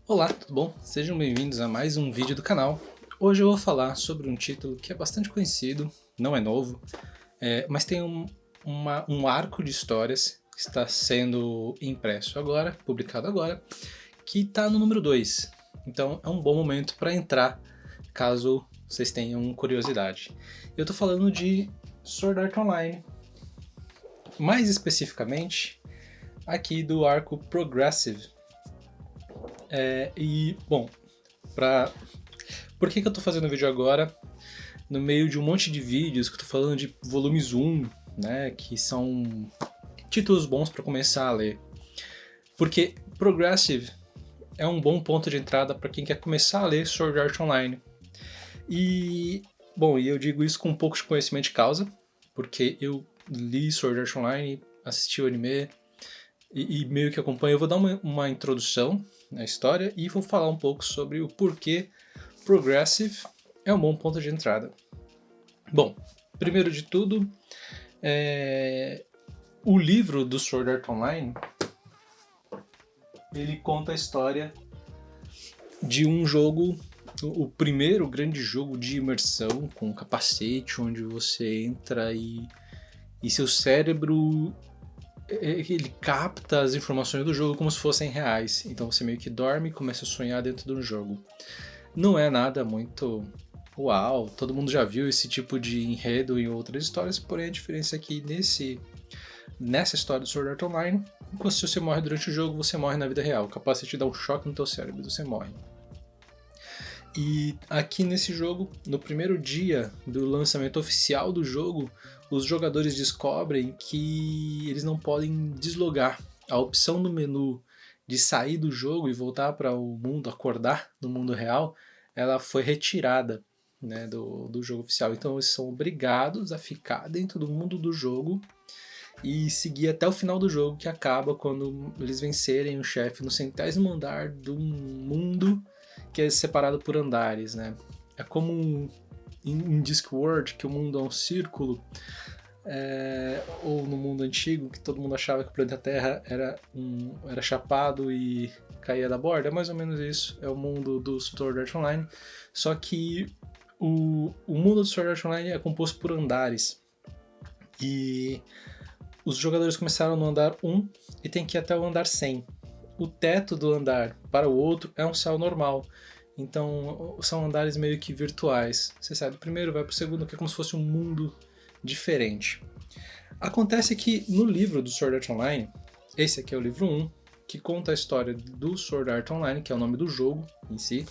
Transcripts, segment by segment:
Olá, tudo bom? Sejam bem-vindos a mais um vídeo do canal. Hoje eu vou falar sobre um título que é bastante conhecido, não é novo, mas tem um arco de histórias que está sendo impresso agora, publicado agora, que está no número 2. Então é um bom momento para entrar, caso vocês tenham curiosidade. Eu estou falando de Sword Art Online, mais especificamente aqui do arco Progressive. Bom, por que eu tô fazendo o vídeo agora? No meio de um monte de vídeos que eu tô falando de volumes 1, né, que são títulos bons para começar a ler. Porque Progressive é um bom ponto de entrada para quem quer começar a ler Sword Art Online. E eu digo isso com um pouco de conhecimento de causa, porque eu li Sword Art Online, assisti o anime e meio que acompanho. Eu vou dar uma introdução na história e vou falar um pouco sobre o porquê Progressive é um bom ponto de entrada. Bom, primeiro de tudo, o livro do Sword Art Online, ele conta a história de um jogo, o primeiro grande jogo de imersão com capacete, onde você entra e seu cérebro ele capta as informações do jogo como se fossem reais. Então você meio que dorme e começa a sonhar dentro do jogo. Não é nada muito uau, todo mundo já viu esse tipo de enredo em outras histórias, porém a diferença é que nessa história do Sword Art Online, se você morre durante o jogo, você morre na vida real. Capaz de te dar um choque no teu cérebro, você morre. E aqui nesse jogo, no primeiro dia do lançamento oficial do jogo, os jogadores descobrem que eles não podem deslogar. A opção no menu de sair do jogo e voltar para o mundo, acordar no mundo real, ela foi retirada, né, do jogo oficial. Então eles são obrigados a ficar dentro do mundo do jogo e seguir até o final do jogo, que acaba quando eles vencerem o chefe no 100º andar do mundo, que é separado por andares, né? É como em Discworld, que o mundo é um círculo, ou no mundo antigo, que todo mundo achava que o planeta Terra era chapado e caía da borda. É mais ou menos isso, é o mundo do Sword Art Online, só que o mundo do Sword Art Online é composto por andares, e os jogadores começaram no andar 1 e tem que ir até o andar 100. O teto do andar para o outro é um céu normal. Então são andares meio que virtuais. Você sai do primeiro, vai para o segundo, que é como se fosse um mundo diferente. Acontece que no livro do Sword Art Online, esse aqui é o livro 1, que conta a história do Sword Art Online, que é o nome do jogo em si.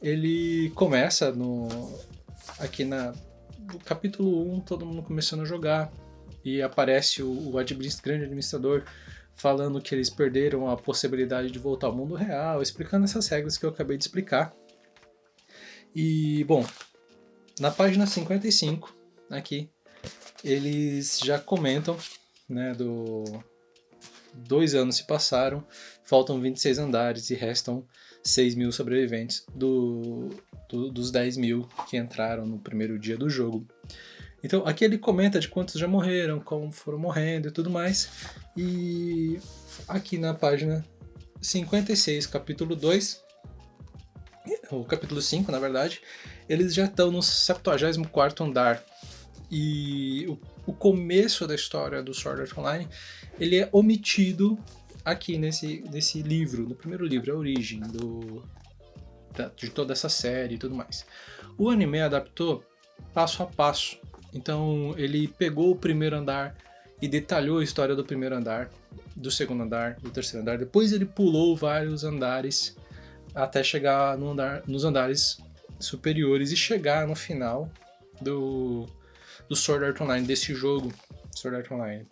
Ele começa aqui no capítulo 1, todo mundo começando a jogar, e aparece o grande administrador falando que eles perderam a possibilidade de voltar ao mundo real, explicando essas regras que eu acabei de explicar. E, bom, na página 55, aqui, eles já comentam, né, 2 anos se passaram, faltam 26 andares e restam 6.000 sobreviventes dos 10.000 que entraram no primeiro dia do jogo. Então aqui ele comenta de quantos já morreram, como foram morrendo e tudo mais. E aqui na página 56, capítulo 2, ou capítulo 5 na verdade, eles já estão no 74º andar. E o começo da história do Sword Art Online, ele é omitido aqui nesse livro, no primeiro livro, a origem de toda essa série e tudo mais. O anime adaptou passo a passo. Então ele pegou o primeiro andar e detalhou a história do primeiro andar, do segundo andar, do terceiro andar. Depois ele pulou vários andares até chegar nos andares superiores e chegar no final do Sword Art Online, desse jogo Sword Art Online.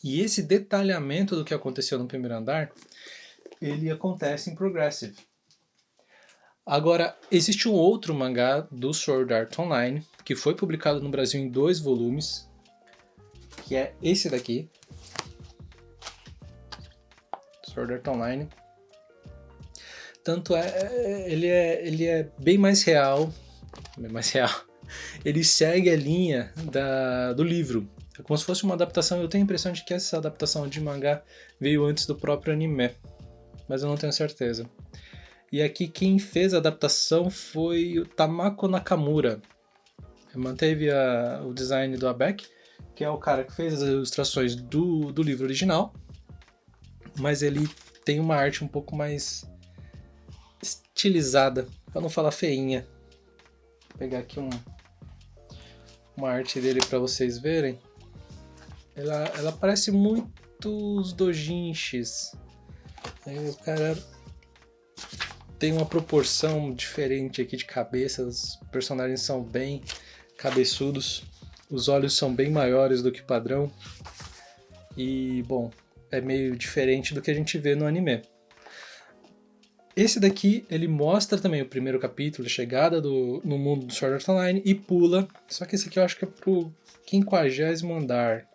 E esse detalhamento do que aconteceu no primeiro andar, ele acontece em Progressive. Agora, existe um outro mangá do Sword Art Online, que foi publicado no Brasil em 2 volumes, que é esse daqui, Sword Art Online. Tanto ele é bem mais real, ele segue a linha do livro. É como se fosse uma adaptação. Eu tenho a impressão de que essa adaptação de mangá veio antes do próprio anime. mas eu não tenho certeza. E aqui quem fez a adaptação foi o Tamako Nakamura. Manteve o design do Abek, que é o cara que fez as ilustrações do livro original, mas ele tem uma arte um pouco mais estilizada, para não falar feinha. Vou pegar aqui uma arte dele para vocês verem. Ela parece muito os doujinshis. O cara tem uma proporção diferente aqui de cabeça, os personagens são bem cabeçudos, os olhos são bem maiores do que o padrão e, bom, é meio diferente do que a gente vê no anime. Esse daqui, ele mostra também o primeiro capítulo, a chegada no mundo do Sword Art Online e pula, só que esse aqui eu acho que é pro 50º andar.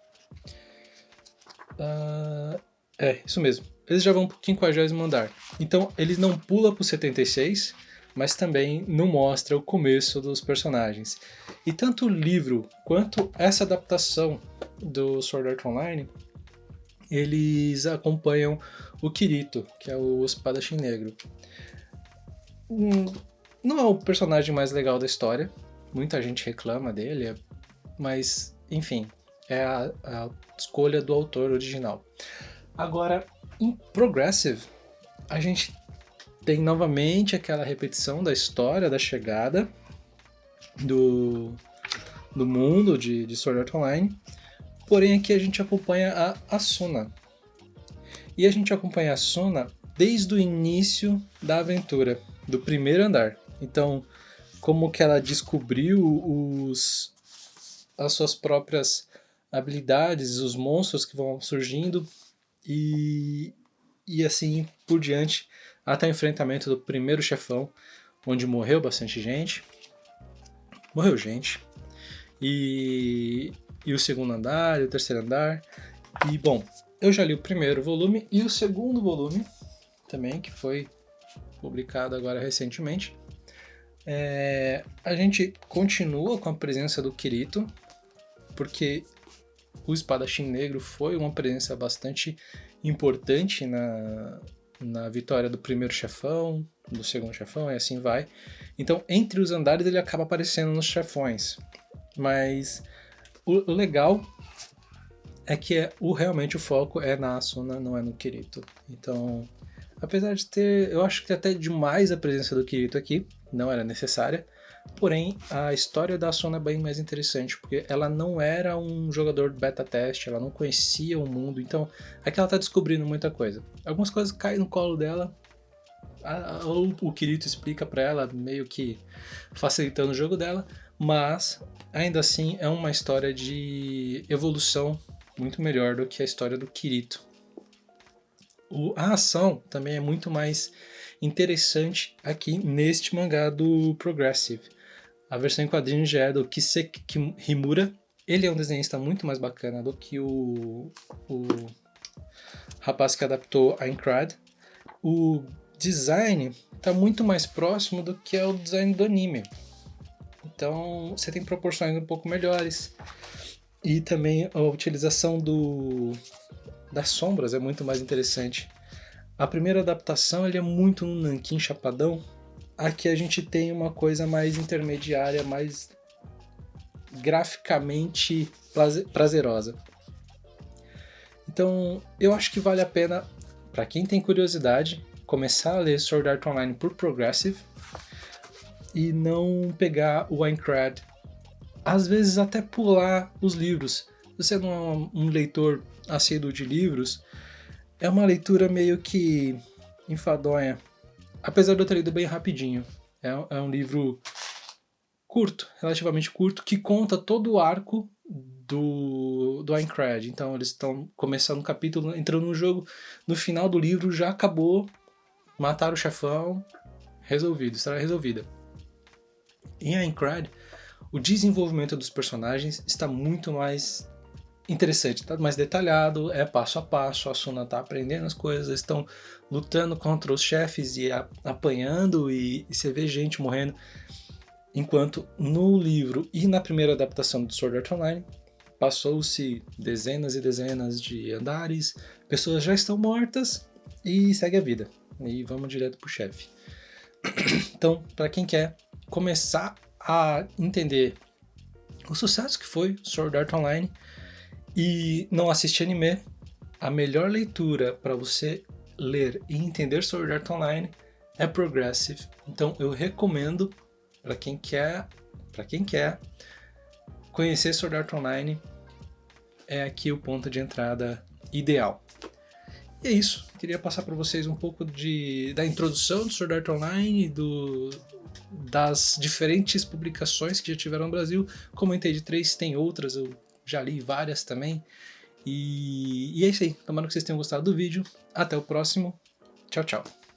Isso mesmo. Eles já vão pro 50º andar. Então, eles não pula pro 76, mas também não mostra o começo dos personagens. E tanto o livro quanto essa adaptação do Sword Art Online, eles acompanham o Kirito, que é o espadachim negro. Não é o personagem mais legal da história, muita gente reclama dele, mas, enfim, é a escolha do autor original. Agora, em Progressive, a gente tem novamente aquela repetição da história, da chegada do mundo de Sword Art Online, porém aqui a gente acompanha a Asuna. E a gente acompanha a Asuna desde o início da aventura, do primeiro andar. Então, como que ela descobriu as suas próprias habilidades, os monstros que vão surgindo e assim por diante, até o enfrentamento do primeiro chefão, onde morreu bastante gente. Morreu gente. E o segundo andar, e o terceiro andar. E, bom, eu já li o primeiro volume e o segundo volume também, que foi publicado agora recentemente. A gente continua com a presença do Kirito, porque o espadachim negro foi uma presença bastante importante na vitória do primeiro chefão, do segundo chefão, e assim vai. Então, entre os andares ele acaba aparecendo nos chefões. Mas o legal é que realmente o foco é na Asuna, não é no Kirito. Então, apesar de ter, eu acho que até demais a presença do Kirito aqui, não era necessária, porém a história da Asuna é bem mais interessante, porque ela não era um jogador beta teste, ela não conhecia o mundo, então aqui ela está descobrindo muita coisa. Algumas coisas caem no colo dela, o Kirito explica para ela, meio que facilitando o jogo dela, mas ainda assim é uma história de evolução muito melhor do que a história do Kirito. A ação também é muito mais interessante aqui neste mangá do Progressive. A versão em quadrinhos já é do Kiseki Himura. Ele é um desenhista muito mais bacana do que o rapaz que adaptou Aincrad. O design está muito mais próximo do que é o design do anime. Então você tem proporções um pouco melhores. E também a utilização das sombras é muito mais interessante. A primeira adaptação ele é muito um nanquim chapadão. Aqui a gente tem uma coisa mais intermediária, mais graficamente prazerosa. Então eu acho que vale a pena, para quem tem curiosidade, começar a ler Sword Art Online por Progressive e não pegar o Aincrad. Às vezes até pular os livros. Se você não é um leitor assíduo de livros, é uma leitura meio que enfadonha. Apesar de eu ter lido bem rapidinho. É um livro curto, relativamente curto, que conta todo o arco do Aincrad. Então eles estão começando um capítulo, entrando no jogo, no final do livro já acabou, mataram o chefão, resolvido, história resolvida. Em Aincrad, o desenvolvimento dos personagens está muito mais interessante, está mais detalhado, é passo a passo, a Asuna está aprendendo as coisas, estão lutando contra os chefes e apanhando e você vê gente morrendo. Enquanto no livro e na primeira adaptação do Sword Art Online, passou-se dezenas e dezenas de andares, pessoas já estão mortas e segue a vida. e vamos direto pro chefe. Então, para quem quer começar a entender o sucesso que foi Sword Art Online e não assistir anime, a melhor leitura para você ler e entender Sword Art Online é Progressive. Então eu recomendo para quem quer conhecer Sword Art Online, é aqui o ponto de entrada ideal. E é isso, queria passar para vocês um pouco da introdução do Sword Art Online, das diferentes publicações que já tiveram no Brasil. Comentei de 3, tem outras, eu já li várias também. E é isso aí, tomara que vocês tenham gostado do vídeo. Até o próximo, tchau, tchau.